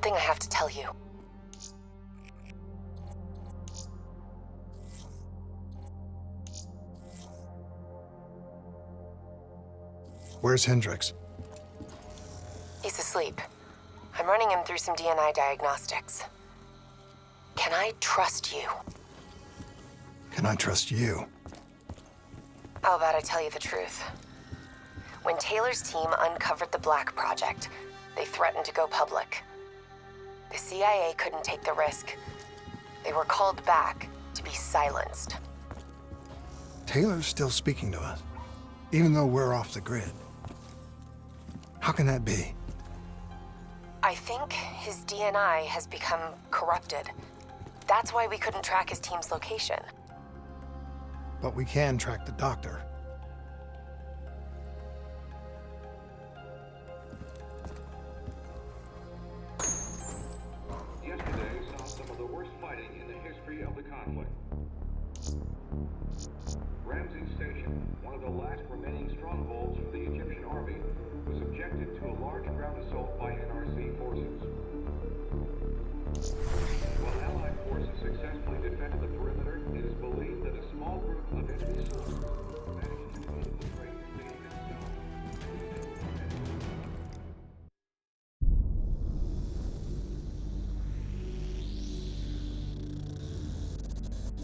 something I have to tell you. Where's Hendricks? He's asleep. I'm running him through some DNA diagnostics. Can I trust you? Can I trust you? How about I tell you the truth? When Taylor's team uncovered the Black Project, they threatened to go public. The CIA couldn't take the risk. They were called back to be silenced. Taylor's still speaking to us, even though we're off the grid. How can that be? I think his DNI has become corrupted. That's why we couldn't track his team's location. But we can track the doctor. Yesterday saw some of the worst fighting in the history of the conflict. Ramsey Station, one of the last remaining strongholds for the Egyptian army, was subjected to a large ground assault by NRC forces. While Allied forces successfully defended the perimeter, it is believed that a small group of enemy soldiers managed to infiltrate the stadium itself.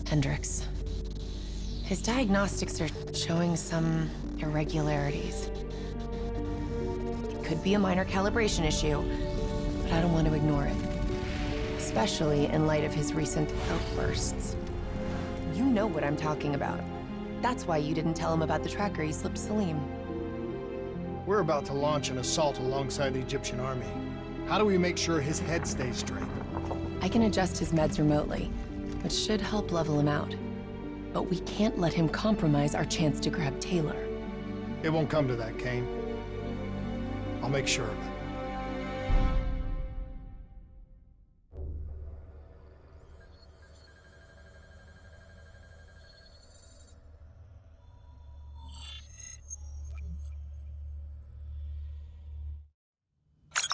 Hendricks. His diagnostics are showing some irregularities. It could be a minor calibration issue, but I don't want to ignore it. Especially in light of his recent outbursts. You know what I'm talking about. That's why you didn't tell him about the tracker you slipped Salim. We're about to launch an assault alongside the Egyptian army. How do we make sure his head stays straight? I can adjust his meds remotely, which should help level him out. But we can't let him compromise our chance to grab Taylor. It won't come to that, Kane. I'll make sure of it.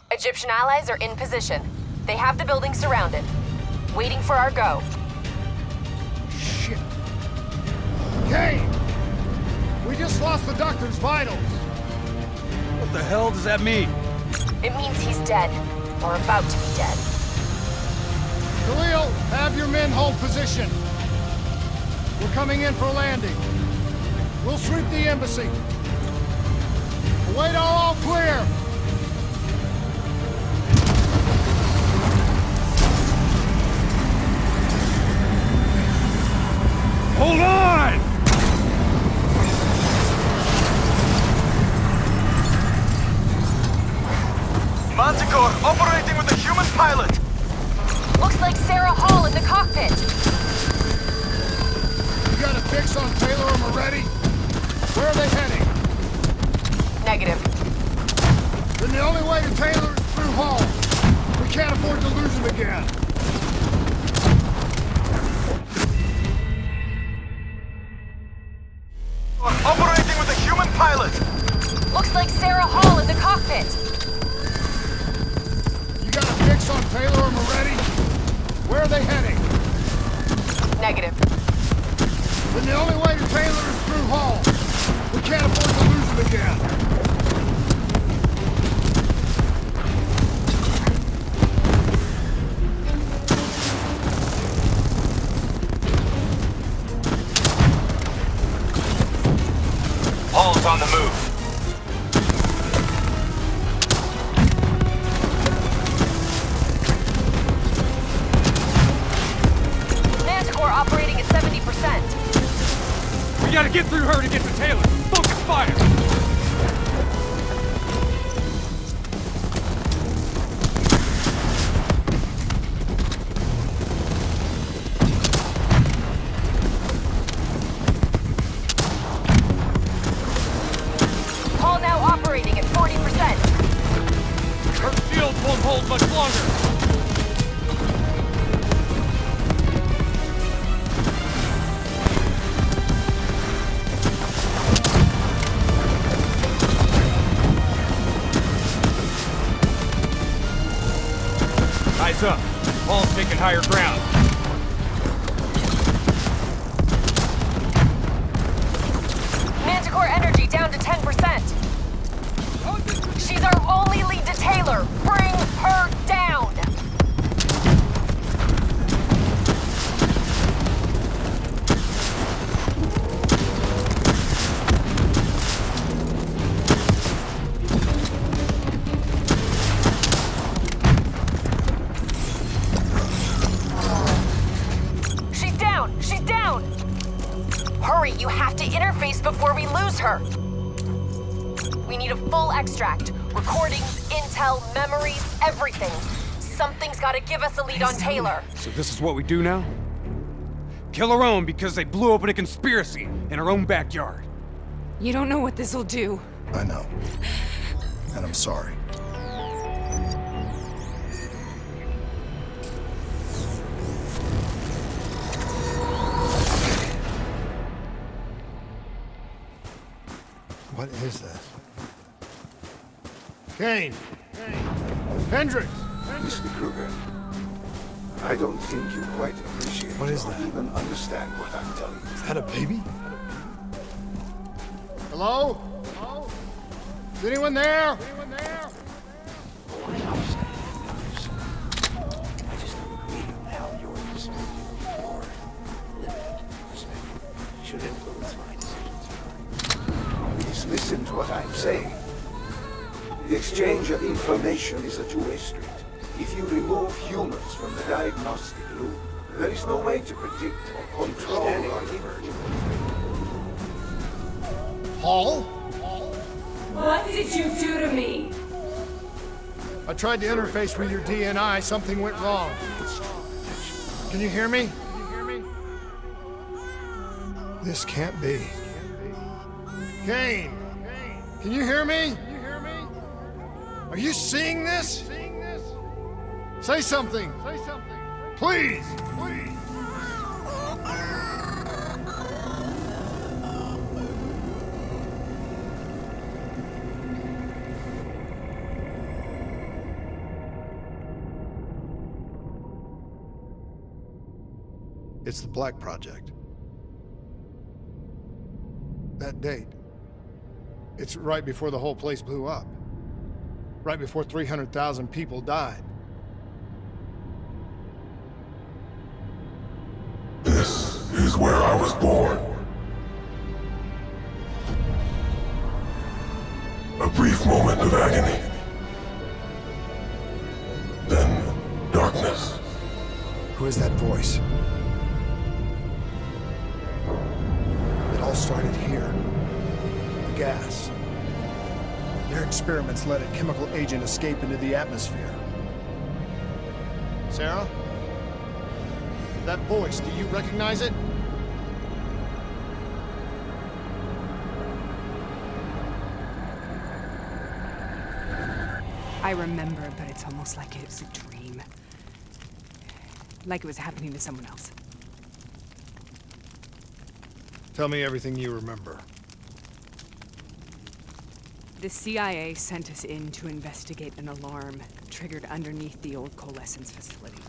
Egyptian allies are in position. They have the building surrounded, waiting for our go. Shit. Kane! We just lost the doctor's vitals. What the hell does that mean? It means he's dead, or about to be dead. Khalil, have your men hold position. We're coming in for landing. We'll sweep the embassy. Await all clear. Hold on! Manticore operating with a human pilot! Looks like Sarah Hall in the cockpit. You got a fix on Taylor and Moretti? Where are they heading? Negative. Then the only way to Taylor is through Hall. We can't afford to lose him again. Operating with a human pilot! Looks like Sarah Hall in the cockpit. You got a fix on Taylor and Moretti? Where are they heading? Negative. Then the only way to Taylor is through Hall. We can't afford to lose him again. Hall's on the move. Manticore operating at 70%. We gotta get through her to get to Taylor. Focus fire! Hall now operating at 40%. Her shield won't hold much longer. Eyes up. Paul's taking higher ground. Manticore energy down to 10%. She's our only lead detailer. Bring her down. She's down. Hurry, you have to interface before we lose her. We need a full extract. Recordings, intel, memories, everything. Something's gotta give us a lead on Taylor. So this is what we do now? Kill our own because they blew open a conspiracy in our own backyard. You don't know what this'll do. I know. And I'm sorry. What is this? Kane! Hendricks! Mr. Kruger, I don't think you quite appreciate What is or that? even understand what I'm telling you. Is that a baby? Hello? Hello? Is anyone there? Anyone there? Oh, I understand. I just don't agree with how your perspective, your limited perspective, should influence my decisions. Please listen to what I'm saying. The exchange of information is a two-way street. If you remove humans from the diagnostic loop, there is no way to predict or control our emergence. Paul? What did you do to me? I tried to interface with your DNI. Something went wrong. Can you hear me? This can't be. Kane! Can you hear me? Are you seeing this? Say something! Please! It's the Black Project. That date. It's right before the whole place blew up. Right before 300,000 people died. This is where I was born. A brief moment of agony. Then darkness. Who is that voice? It all started here. The gas. Their experiments let a chemical agent escape into the atmosphere. Sarah? That voice, do you recognize it? I remember, but it's almost like it was a dream. Like it was happening to someone else. Tell me everything you remember. The CIA sent us in to investigate an alarm triggered underneath the old coalescence facility.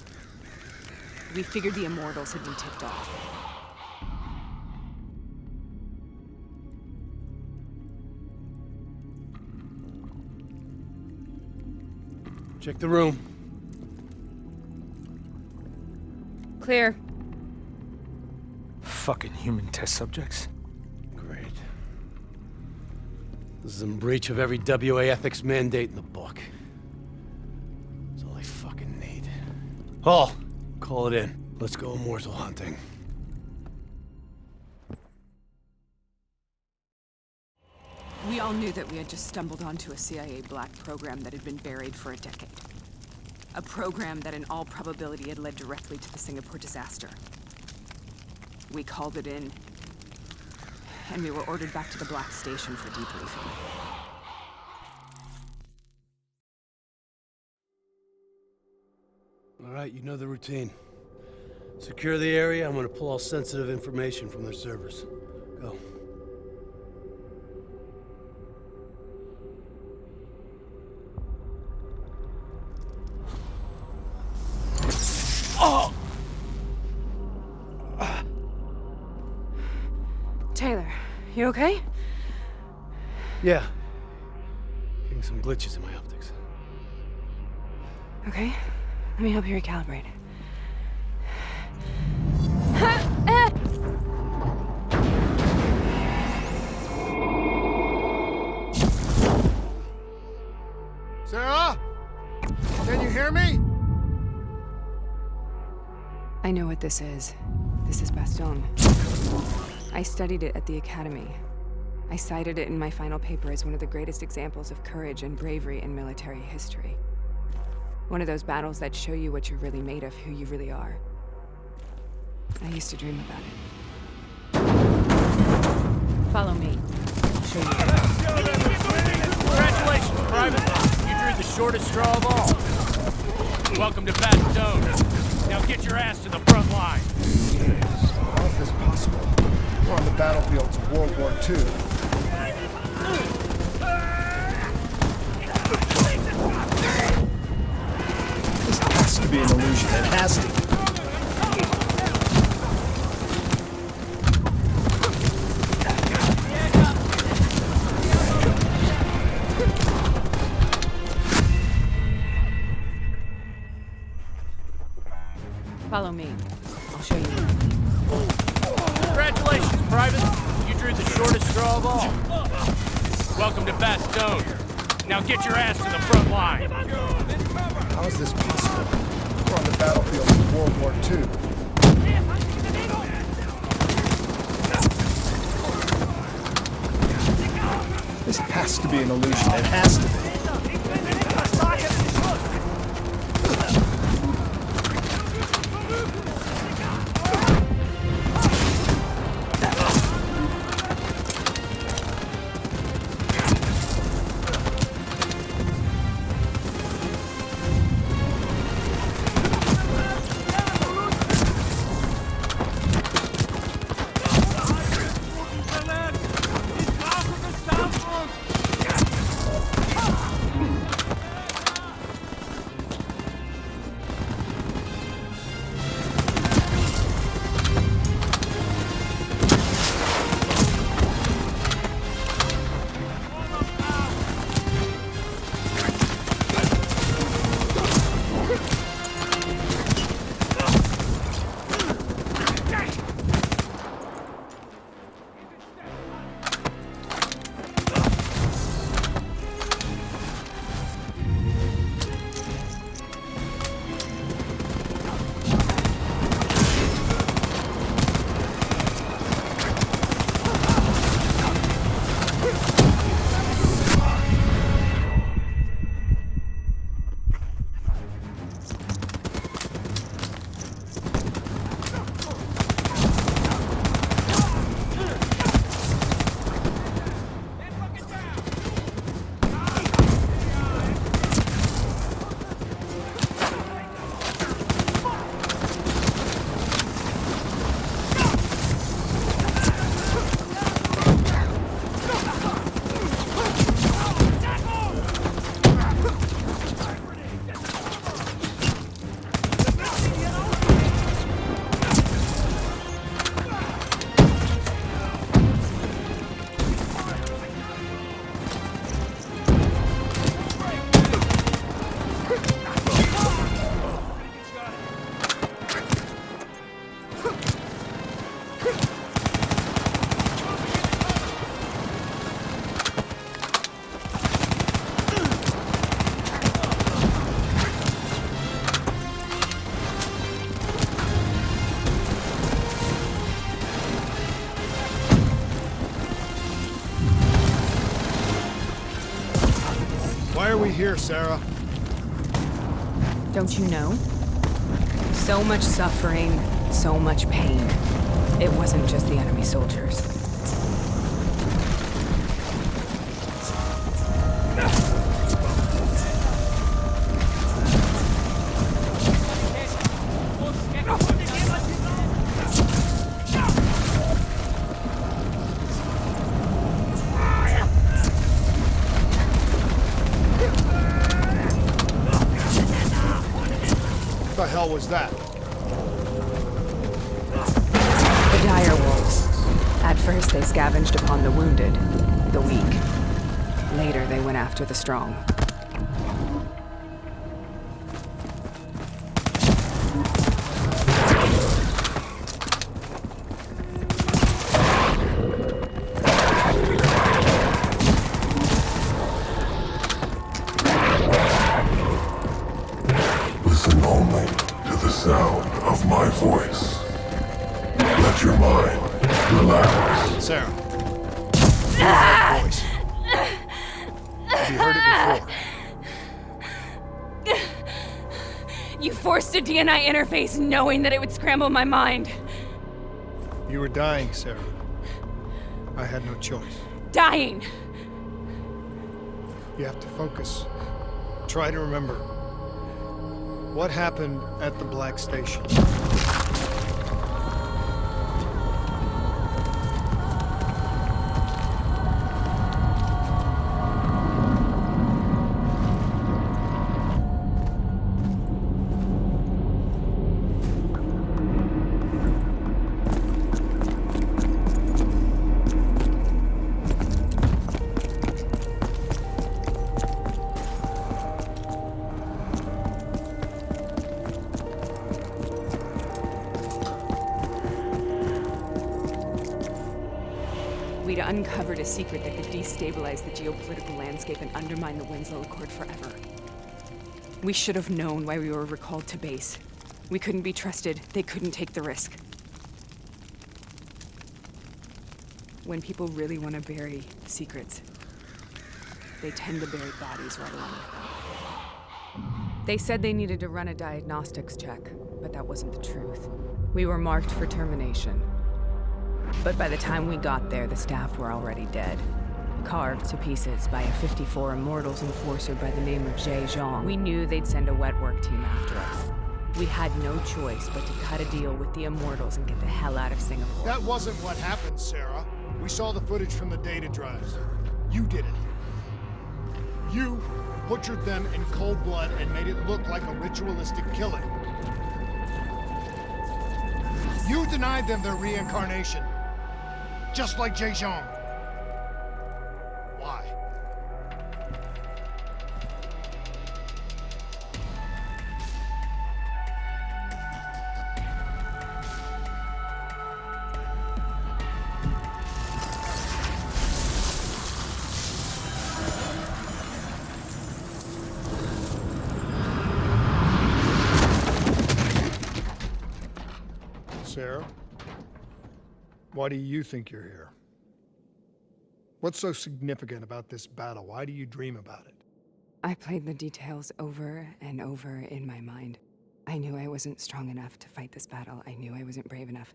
We figured the Immortals had been tipped off. Check the room. Clear. Fucking human test subjects. Great. This is in breach of every WA ethics mandate in the book. That's all I fucking need. Hall, call it in. Let's go immortal hunting. We all knew that we had just stumbled onto a CIA black program that had been buried for a decade. A program that in all probability had led directly to the Singapore disaster. We called it in, and we were ordered back to the Black Station for debriefing. All right, you know the routine. Secure the area. I'm gonna pull all sensitive information from their servers. Go. Taylor, you okay? Yeah. Getting some glitches in my optics. Okay, let me help you recalibrate. Sarah? Can you hear me? I know what this is. This is Bastion. I studied it at the Academy. I cited it in my final paper as one of the greatest examples of courage and bravery in military history. One of those battles that show you what you're really made of, who you really are. I used to dream about it. Follow me. I'll show you. Congratulations, Private. You drew the shortest straw of all. Welcome to Bastion. Now get your ass to the front line. How is this possible? We're on the battlefields of World War II. This has to be an illusion. It has to be. Follow me. I'll show you. Congratulations, Private. You drew the shortest straw of all. Welcome to Bastion. Now get your ass to the front line. How is this possible? We're on the battlefields of World War II. This has to be an illusion. It has to be. Why are we here, Sarah? Don't you know? So much suffering, so much pain. It wasn't just the enemy soldiers. What the hell was that? The dire wolves. At First, they scavenged upon the wounded, the weak. Later, they went after the strong. Listen only to the sound of my voice. Let your mind relax. Sarah. That voice. Have you heard it before? You forced a DNI interface knowing that it would scramble my mind. You were dying, Sarah. I had no choice. Dying! You have to focus. Try to remember. What happened at the Black Station? We'd uncovered a secret that could destabilize the geopolitical landscape and undermine the Winslow Accord forever. We should have known why we were recalled to base. We couldn't be trusted. They couldn't take the risk. When people really want to bury secrets, they tend to bury bodies right along with them. They said they needed to run a diagnostics check, but that wasn't the truth. We were marked for termination. But by the time we got there, the staff were already dead. Carved to pieces by a 54 Immortals enforcer by the name of Jay Zhang. We knew they'd send a wet work team after us. We had no choice but to cut a deal with the Immortals and get the hell out of Singapore. That wasn't what happened, Sarah. We saw the footage from the data drives. You did it. You butchered them in cold blood and made it look like a ritualistic killing. You denied them their reincarnation. Just like Jay Zhang. Why? Sarah? Why do you think you're here? What's so significant about this battle? Why do you dream about it? I played the details over and over in my mind. I knew I wasn't strong enough to fight this battle. I knew I wasn't brave enough.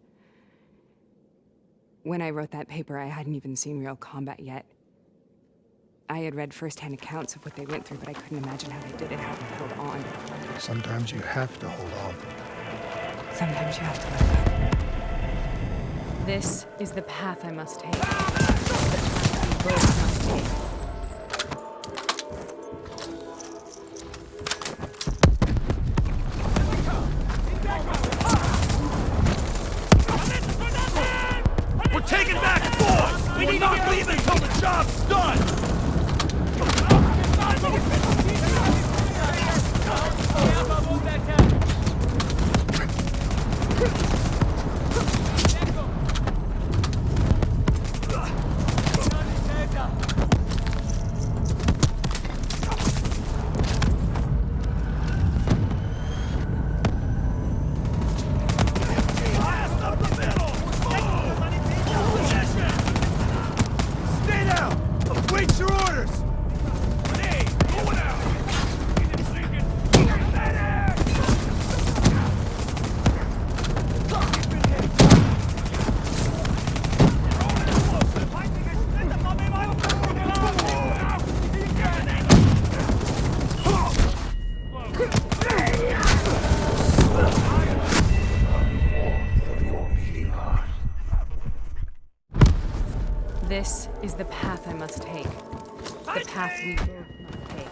When I wrote that paper, I hadn't even seen real combat yet. I had read first-hand accounts of what they went through, but I couldn't imagine how they did it, how they held on. Sometimes you have to hold on. Sometimes you have to let go. This is the path I must take. The path we both must take. We're taking back Fort! We need not leave until the job's done! This is the path I must take. The path we both must take.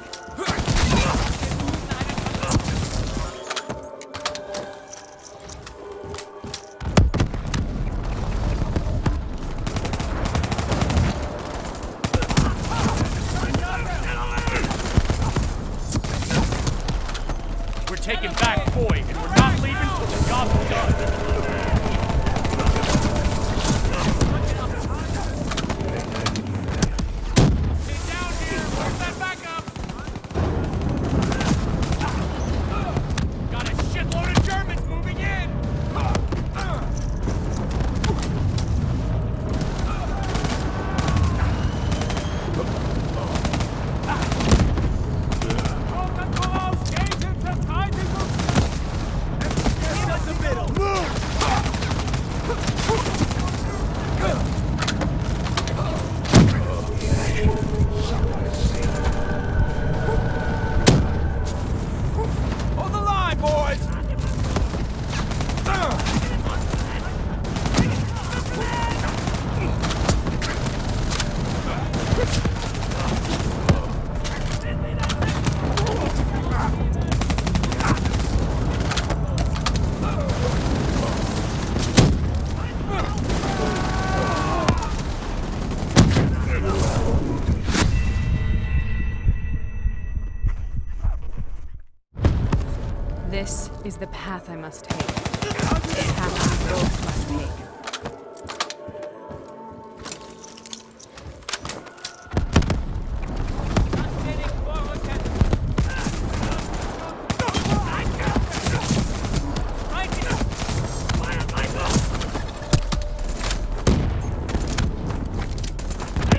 is the path I must take. The path we both must take.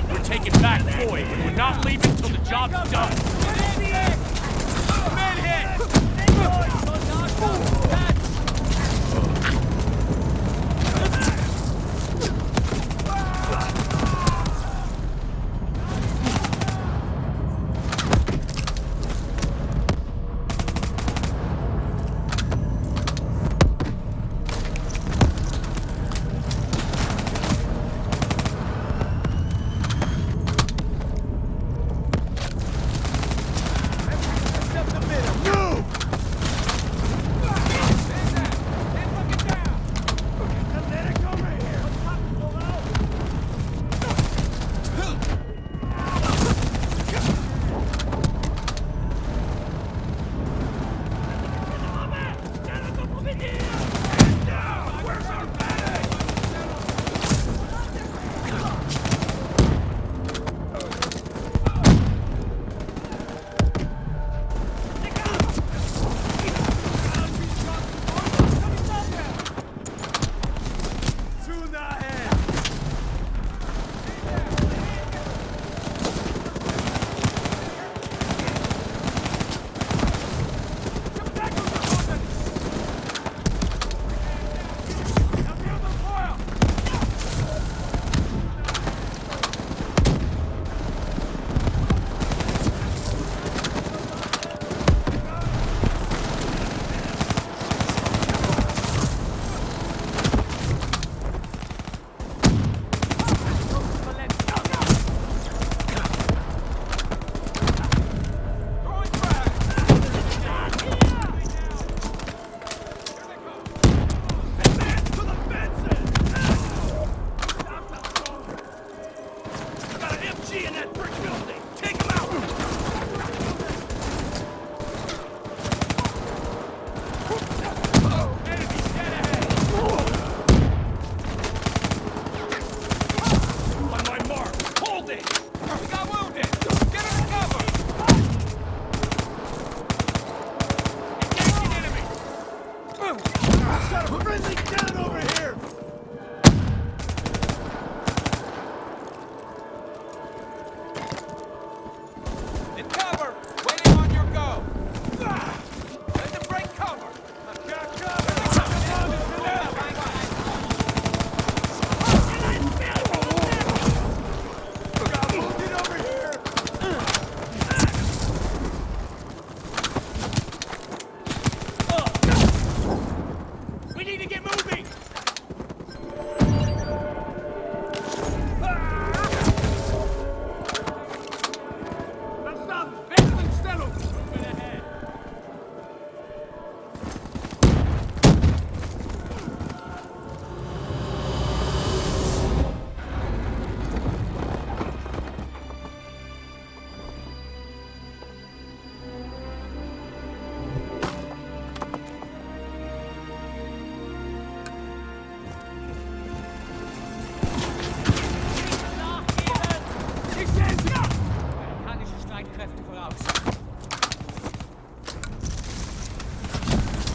We're taking back Boyd, but we're not leaving till the job's done. Man hit!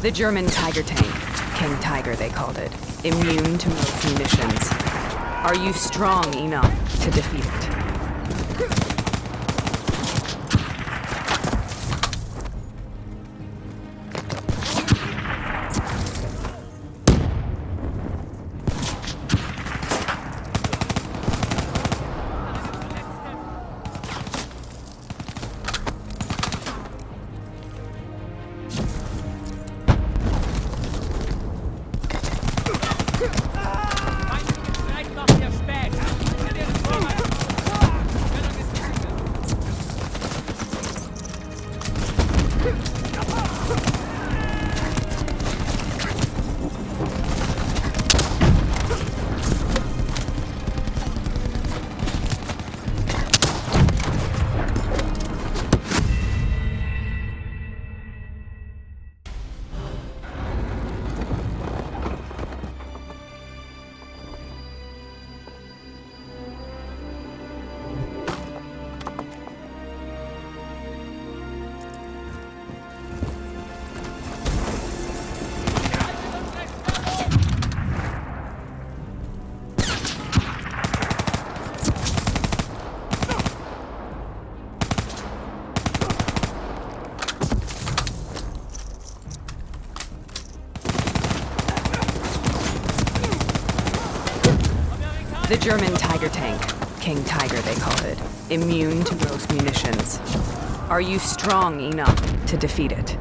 The German Tiger tank. King Tiger, they called it. Immune to most munitions. Are you strong enough to defeat it? The German Tiger tank. King Tiger, they call it. Immune to gross munitions. Are you strong enough to defeat it?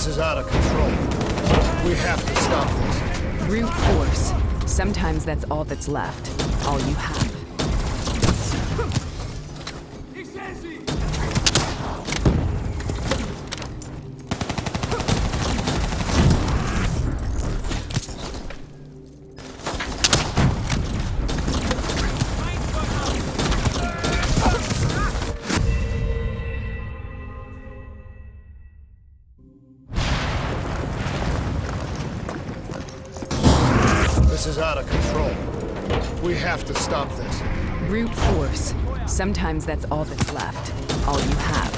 This is out of control. We have to stop this. Brute force. Sometimes that's all that's left. All you have. This is out of control. We have to stop this. Brute force. Sometimes that's all that's left. All you have.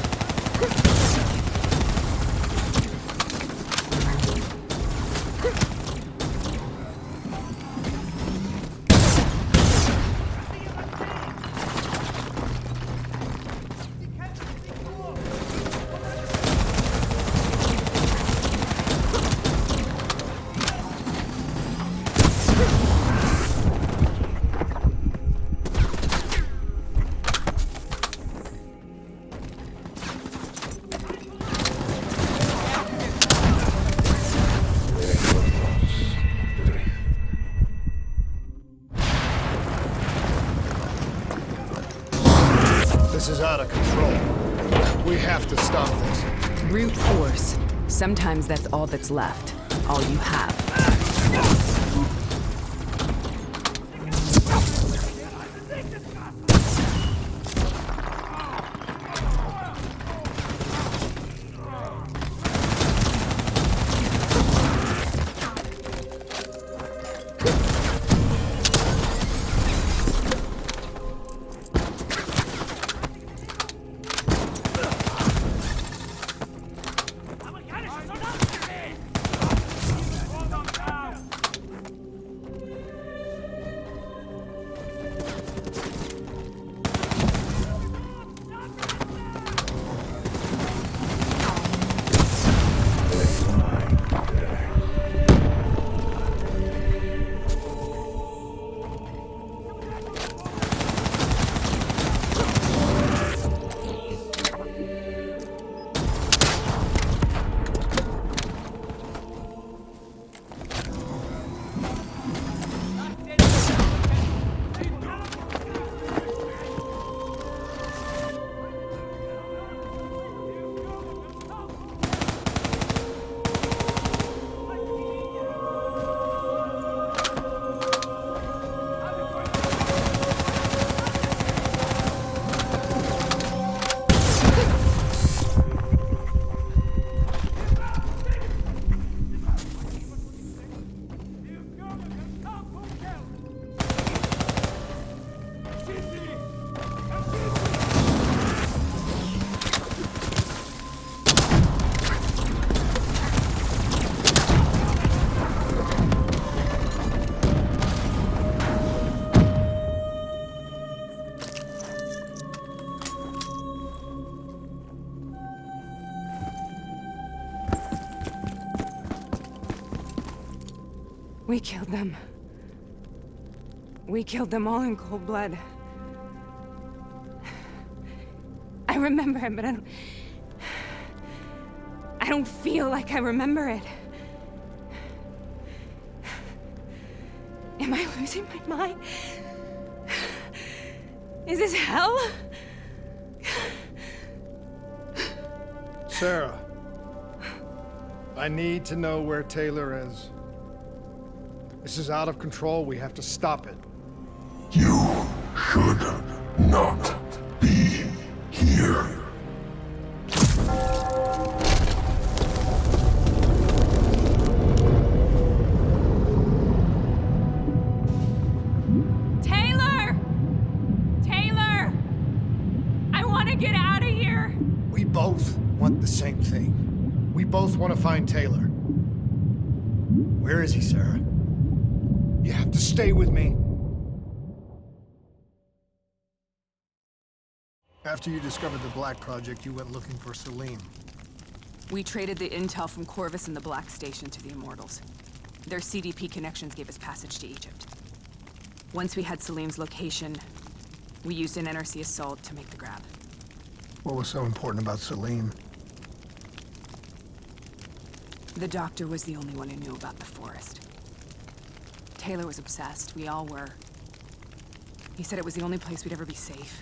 This is out of control. We have to stop this. Brute force. Sometimes that's all that's left. All you have. We killed them. We killed them all in cold blood. I remember it, but I don't feel like I remember it. Am I losing my mind? Is this hell? Sarah, I need to know where Taylor is. This is out of control. We have to stop it. You should not be here. Taylor! Taylor! I want to get out of here! We both want the same thing. We both want to find Taylor. Where is he, Sarah? You have to stay with me. After you discovered the Black Project, you went looking for Salim. We traded the intel from Corvus and the Black Station to the Immortals. Their CDP connections gave us passage to Egypt. Once we had Salim's location, we used an NRC assault to make the grab. What was so important about Salim? The doctor was the only one who knew about the forest. Taylor was obsessed. We all were. He said it was the only place we'd ever be safe.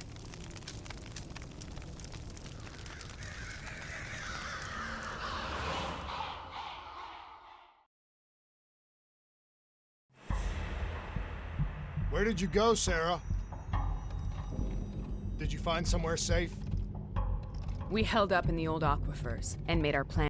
Where did you go, Sarah? Did you find somewhere safe? We held up in the old aquifers and made our plan.